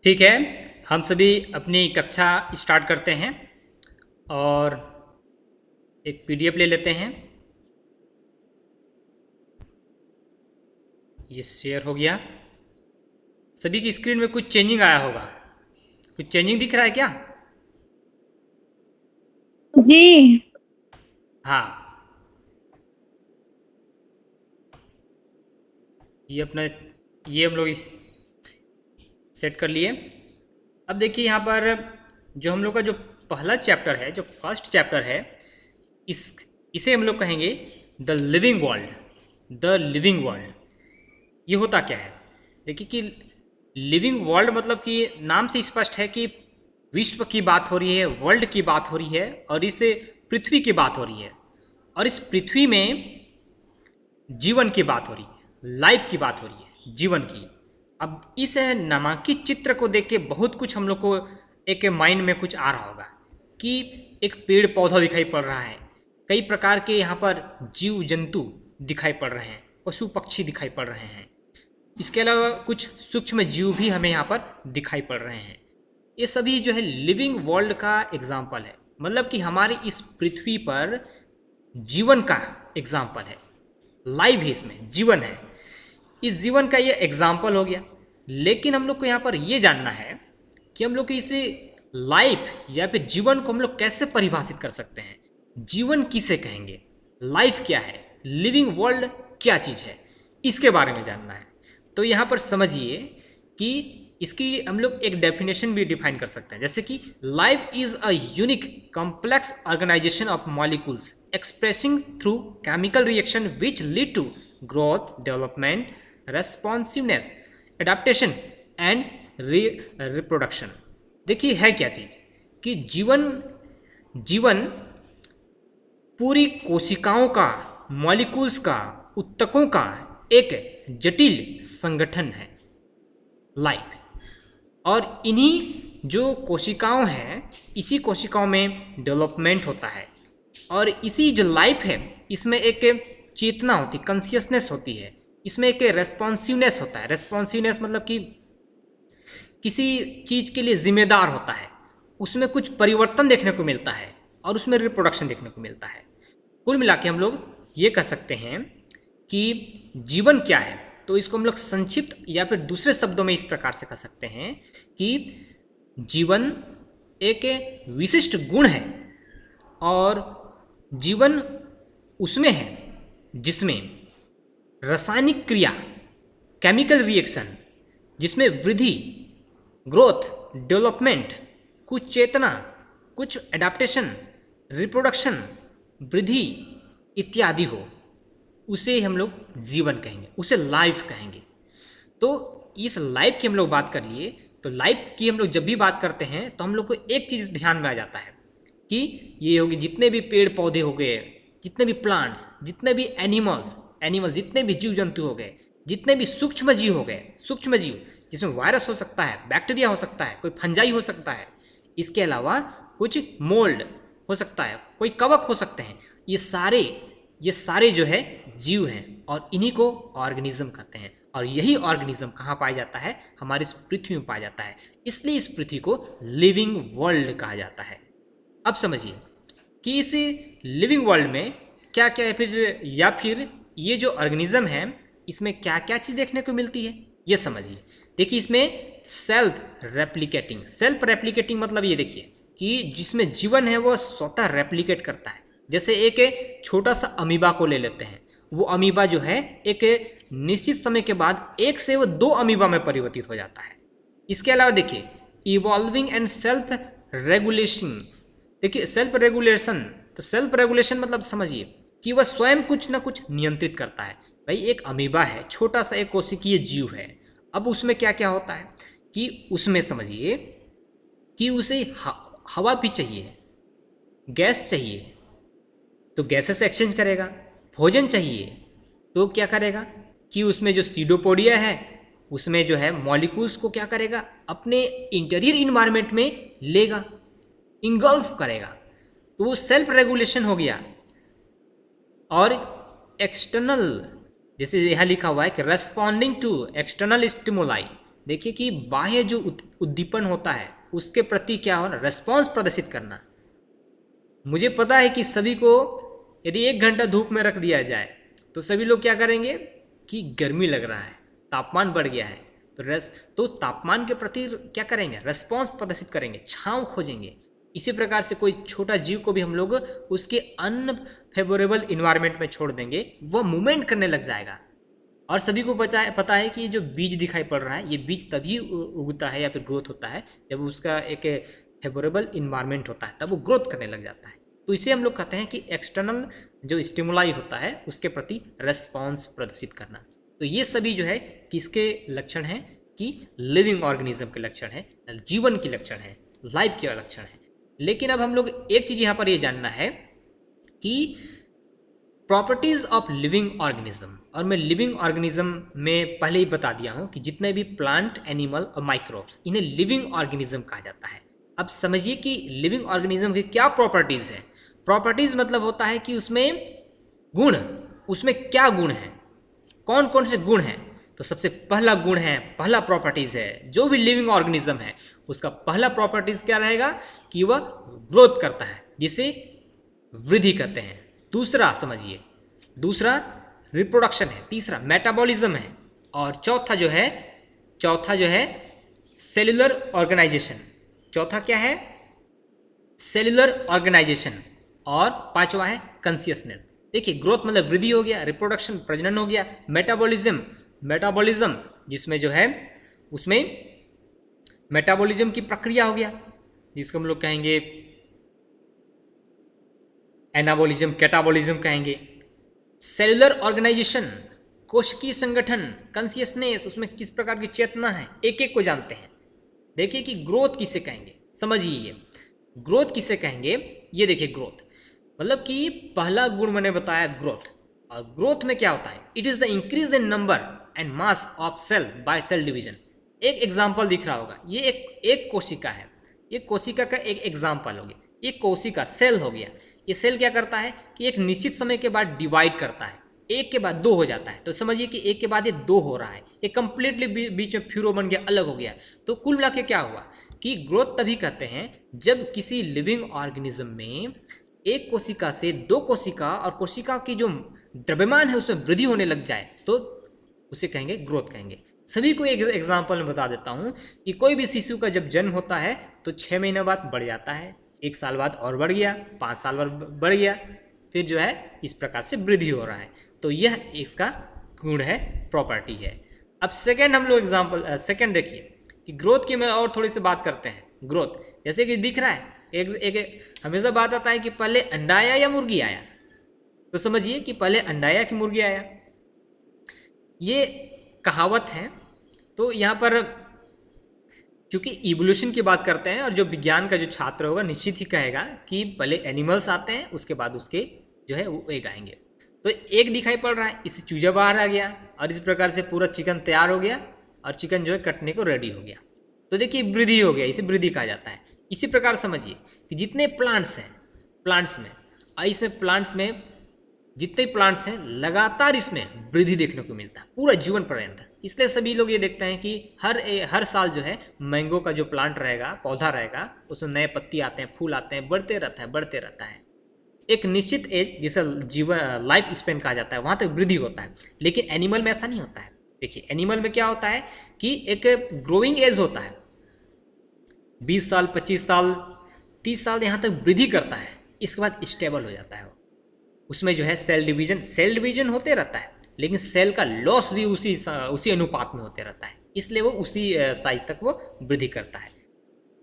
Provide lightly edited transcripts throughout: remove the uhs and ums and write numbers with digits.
ठीक है, हम सभी अपनी कक्षा स्टार्ट करते हैं और एक पीडीएफ ले लेते हैं। ये शेयर हो गया। सभी की स्क्रीन में कुछ चेंजिंग आया होगा। कुछ चेंजिंग दिख रहा है क्या? जी। हाँ, ये अपना ये हम लोग सेट कर लिए। अब देखिए यहाँ पर जो हम लोग का जो पहला चैप्टर है, जो फर्स्ट चैप्टर है, इस इसे हम लोग कहेंगे the living world. The living world ये होता क्या है? देखिए कि लिविंग वर्ल्ड मतलब कि नाम से स्पष्ट है कि विश्व की बात हो रही है, वर्ल्ड की बात हो रही है और इस पृथ्वी की बात हो रही है। और इस पृथ्वी में जीवन की बात हो रही है, लाइफ की बात हो रही है, जीवन की। अब इस नामांकित चित्र को देख के बहुत कुछ हम लोग को एक माइंड में कुछ आ रहा होगा कि एक पेड़ पौधा दिखाई पड़ रहा है, कई प्रकार के यहाँ पर जीव जंतु दिखाई पड़ रहे हैं, पशु पक्षी दिखाई पड़ रहे हैं। इसके अलावा कुछ सूक्ष्म जीव भी हमें यहाँ पर दिखाई पड़ रहे हैं। ये सभी जो है लिविंग वर्ल्ड का एग्जाम्पल है, मतलब कि हमारे इस पृथ्वी पर जीवन का एग्जाम्पल है। लाइव है, इसमें जीवन है। इस जीवन का ये एग्जाम्पल हो गया। लेकिन हम लोग को यहाँ पर ये जानना है कि हम लोग को इसे लाइफ या फिर जीवन को हम लोग कैसे परिभाषित कर सकते हैं। जीवन किसे कहेंगे, लाइफ क्या है, लिविंग वर्ल्ड क्या चीज़ है, इसके बारे में जानना है। तो यहाँ पर समझिए कि इसकी हम लोग एक डेफिनेशन भी डिफाइन कर सकते हैं, जैसे कि life is a unique complex organisation of molecules expressing through chemical reaction which lead to growth, development, responsiveness, adaptation and reproduction. देखिए है क्या चीज़ कि जीवन जीवन पूरी कोशिकाओं का, मॉलिक्यूल्स का, ऊतकों का एक जटिल संगठन है लाइफ। और इन्हीं जो कोशिकाओं हैं, इसी कोशिकाओं में डेवलपमेंट होता है। और इसी जो लाइफ है, इसमें एक चेतना होती, कॉन्शियसनेस होती है। इसमें एक रेस्पॉन्सिवनेस होता है। रेस्पॉन्सिवनेस मतलब कि किसी चीज़ के लिए जिम्मेदार होता है, उसमें कुछ परिवर्तन देखने को मिलता है और उसमें रिप्रोडक्शन देखने को मिलता है। कुल मिला के हम लोग ये कह सकते हैं कि जीवन क्या है। तो इसको हम लोग संक्षिप्त या फिर दूसरे शब्दों में इस प्रकार से कह सकते हैं कि जीवन एक विशिष्ट गुण है और जीवन उसमें है जिसमें रासायनिक क्रिया, केमिकल रिएक्शन, जिसमें वृद्धि, ग्रोथ, डेवलपमेंट, कुछ चेतना, कुछ एडाप्टेशन, रिप्रोडक्शन, वृद्धि इत्यादि हो, उसे हम लोग जीवन कहेंगे, उसे लाइफ कहेंगे। तो इस लाइफ की हम लोग बात कर लिए। तो लाइफ की हम लोग जब भी बात करते हैं तो हम लोग को एक चीज़ ध्यान में आ जाता है कि ये होगी जितने भी पेड़ पौधे हो गए, जितने भी प्लांट्स, जितने भी एनिमल्स जितने भी जीव जंतु हो गए, जितने भी सूक्ष्म जीव हो गए, सूक्ष्म जीव जिसमें वायरस हो सकता है, बैक्टीरिया हो सकता है, कोई फंजाई हो सकता है, इसके अलावा कुछ मोल्ड हो सकता है, कोई कवक हो सकते हैं। ये सारे जो है जीव हैं और इन्हीं को ऑर्गेनिज्म कहते हैं। और यही ऑर्गेनिज्म कहाँ पाया जाता है? हमारे इस पृथ्वी में पाया जाता है। इसलिए इस पृथ्वी को लिविंग वर्ल्ड कहा जाता है। अब समझिए कि इस लिविंग वर्ल्ड में क्या क्या है, फिर ये जो ऑर्गेनिज्म है इसमें क्या क्या चीज़ देखने को मिलती है, ये समझिए। देखिए इसमें सेल्फ रेप्लिकेटिंग मतलब ये देखिए कि जिसमें जीवन है वो स्वतः रेप्लिकेट करता है। जैसे एक छोटा सा अमीबा को ले लेते हैं, वो अमीबा जो है एक निश्चित समय के बाद एक से वो दो अमीबा में परिवर्तित हो जाता है। इसके अलावा देखिए इवॉल्विंग एंड सेल्फ रेगुलेशन। देखिए सेल्फ रेगुलेशन, तो सेल्फ रेगुलेशन मतलब समझिए कि वह स्वयं कुछ ना कुछ नियंत्रित करता है। भाई एक अमीबा है, छोटा सा एक कोशिकीय जीव है। अब उसमें क्या क्या होता है कि उसमें समझिए कि उसे हवा भी चाहिए, गैस चाहिए तो गैसेस से एक्सचेंज करेगा, भोजन चाहिए तो क्या करेगा कि उसमें जो सीडोपोडिया है उसमें जो है मॉलिक्यूल्स को क्या करेगा, अपने इंटीरियर इन्वायरमेंट में लेगा, इंगल्फ करेगा। तो वो सेल्फ रेगुलेशन हो गया। और एक्सटर्नल, जैसे यहाँ लिखा हुआ है कि रेस्पॉन्डिंग टू एक्सटर्नल स्टिमुलाई, देखिए कि बाह्य जो उद्दीपन होता है उसके प्रति क्या होना, रेस्पॉन्स प्रदर्शित करना। मुझे पता है कि सभी को यदि 1 घंटा धूप में रख दिया जाए तो सभी लोग क्या करेंगे कि गर्मी लग रहा है, तापमान बढ़ गया है, तो तापमान के प्रति क्या करेंगे, रेस्पॉन्स प्रदर्शित करेंगे, छांव खोजेंगे। इसी प्रकार से कोई छोटा जीव को भी हम लोग उसके अनफेवरेबल इन्वायरमेंट में छोड़ देंगे, वह मूवमेंट करने लग जाएगा। और सभी को पता है कि जो बीज दिखाई पड़ रहा है, ये बीज तभी उगता है या फिर ग्रोथ होता है जब उसका एक फेवरेबल इन्वायरमेंट होता है, तब वो ग्रोथ करने लग जाता है। तो इसे हम लोग कहते हैं कि एक्सटर्नल जो स्टिमुलाई होता है उसके प्रति रेस्पॉन्स प्रदर्शित करना। तो ये सभी जो है किसके लक्षण हैं, कि लिविंग ऑर्गेनिज्म के लक्षण है, जीवन के लक्षण है, लाइफ के लक्षण है। लेकिन अब हम लोग एक चीज यहाँ पर ये जानना है कि प्रॉपर्टीज ऑफ लिविंग ऑर्गेनिज्म, और मैं लिविंग ऑर्गेनिज्म में पहले ही बता दिया हूँ कि जितने भी प्लांट, एनिमल और माइक्रोब्स, इन्हें लिविंग ऑर्गेनिज्म कहा जाता है। अब समझिए कि लिविंग ऑर्गेनिज्म की क्या प्रॉपर्टीज है। प्रॉपर्टीज मतलब होता है कि उसमें गुण, उसमें क्या गुण है, कौन कौन से गुण हैं। तो सबसे पहला गुण है, पहला प्रॉपर्टीज है, जो भी लिविंग ऑर्गेनिज्म है उसका पहला प्रॉपर्टीज क्या रहेगा कि वह ग्रोथ करता है, जिसे वृद्धि कहते हैं। दूसरा समझिए, दूसरा रिप्रोडक्शन है, तीसरा मेटाबॉलिज्म है, और चौथा जो है सेल्यूलर ऑर्गेनाइजेशन। चौथा क्या है, सेल्यूलर ऑर्गेनाइजेशन, और पांचवा है कॉन्शियसनेस। देखिए ग्रोथ मतलब वृद्धि हो गया, रिप्रोडक्शन प्रजनन हो गया, मेटाबॉलिज्म जिसमें जो है उसमें मेटाबॉलिज्म की प्रक्रिया हो गया, जिसको हम लोग कहेंगे एनाबॉलिज्म, कैटाबॉलिज्म कहेंगे। सेल्यूलर ऑर्गेनाइजेशन, कोशिकीय संगठन, कॉन्शियसनेस, उसमें किस प्रकार की चेतना है, एक एक को जानते हैं। देखिए कि ग्रोथ किसे कहेंगे, समझिए ये ग्रोथ किसे कहेंगे। ये देखिए ग्रोथ मतलब कि पहला गुण मैंने बताया ग्रोथ, और ग्रोथ में क्या होता है, it is the increase in number and mass of cell by cell division. एक एग्जाम्पल दिख रहा होगा, ये एक कोशिका है, ये कोशिका का एक एग्जाम्पल हो गया। ये कोशिका सेल हो गया, ये सेल क्या करता है कि एक निश्चित समय के बाद डिवाइड करता है, एक के बाद दो हो जाता है। तो समझिए कि एक के बाद ये दो हो रहा है, ये कंप्लीटली बीच में फ्यूरो बन गया, अलग हो गया। तो कुल मिला के क्या हुआ कि ग्रोथ तभी कहते हैं जब किसी लिविंग ऑर्गेनिज्म में एक कोशिका से दो कोशिका, और कोशिका की जो द्रव्यमान है उसमें वृद्धि होने लग जाए, तो उसे कहेंगे ग्रोथ कहेंगे। सभी को एक एग्जाम्पल में बता देता हूँ कि कोई भी शिशु का जब जन्म होता है तो 6 महीने बाद बढ़ जाता है, 1 साल बाद और बढ़ गया, 5 साल बाद बढ़ गया, फिर जो है इस प्रकार से वृद्धि हो रहा है। तो यह इसका गुण है, प्रॉपर्टी है। अब सेकेंड हम लोग एग्जाम्पल सेकेंड देखिए कि ग्रोथ की मैं और थोड़ी सी बात करते हैं। ग्रोथ जैसे कि दिख रहा है, एक हमेशा बात आता है कि पहले अंडा आया या मुर्गी आया। तो समझिए कि पहले अंडा आया कि मुर्गी आया, ये कहावत है। तो यहाँ पर क्योंकि इवोल्यूशन की बात करते हैं, और जो विज्ञान का जो छात्र होगा निश्चित ही कहेगा कि पहले एनिमल्स आते हैं, उसके बाद उसके जो है वो एग आएंगे। तो एक दिखाई पड़ रहा है, इससे चूजा बाहर आ गया, और इस प्रकार से पूरा चिकन तैयार हो गया, और चिकन जो है कटने को रेडी हो गया। तो देखिए वृद्धि हो गया, इसे वृद्धि कहा जाता है। इसी प्रकार समझिए कि जितने प्लांट्स हैं, प्लांट्स में जितने प्लांट्स हैं लगातार इसमें वृद्धि देखने को मिलता है पूरा जीवन पर्यंत। इसलिए सभी लोग ये देखते हैं कि हर साल जो है मैंगो का जो प्लांट रहेगा, पौधा रहेगा, उसमें नए पत्ती आते हैं, फूल आते हैं, बढ़ते रहता है। एक निश्चित एज जिसे जीवन लाइफ स्पेन कहा जाता है, वहाँ तक वृद्धि होता है। लेकिन एनिमल में ऐसा नहीं होता है। देखिए एनिमल में क्या होता है कि एक ग्रोइंग एज होता है, 20 साल, 25 साल, 30 साल यहाँ तक वृद्धि करता है, इसके बाद स्टेबल हो जाता है। उसमें जो है सेल डिवीजन होते रहता है, लेकिन सेल का लॉस भी उसी अनुपात में होते रहता है, इसलिए वो उसी साइज तक वो वृद्धि करता है।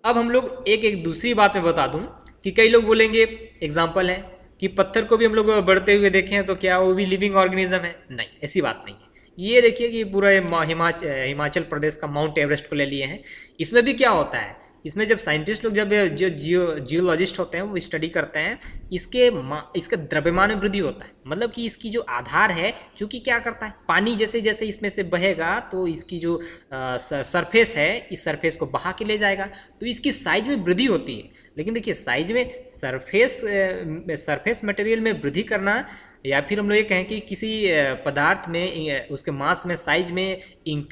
अब हम लोग एक दूसरी बात में बता दूं कि कई लोग बोलेंगे, एग्जाम्पल है कि पत्थर को भी हम लोग बढ़ते हुए देखें तो क्या वो भी लिविंग ऑर्गेनिज्म है? नहीं, ऐसी बात नहीं है। ये देखिए कि पूरा हिमाचल प्रदेश का माउंट एवरेस्ट को ले लिए हैं। इसमें भी क्या होता है, इसमें जब साइंटिस्ट लोग, जब जो जियोलॉजिस्ट होते हैं वो स्टडी करते हैं, इसके द्रव्यमान में वृद्धि होता है। मतलब कि इसकी जो आधार है, चूंकि क्या करता है, पानी जैसे जैसे इसमें से बहेगा तो इसकी जो सरफेस है, इस सरफेस को बहा के ले जाएगा, तो इसकी साइज में वृद्धि होती है। लेकिन देखिए साइज में सरफेस मटेरियल में वृद्धि करना, या फिर हम लोग ये कहें कि किसी पदार्थ में उसके मास में, साइज में इंक्रीज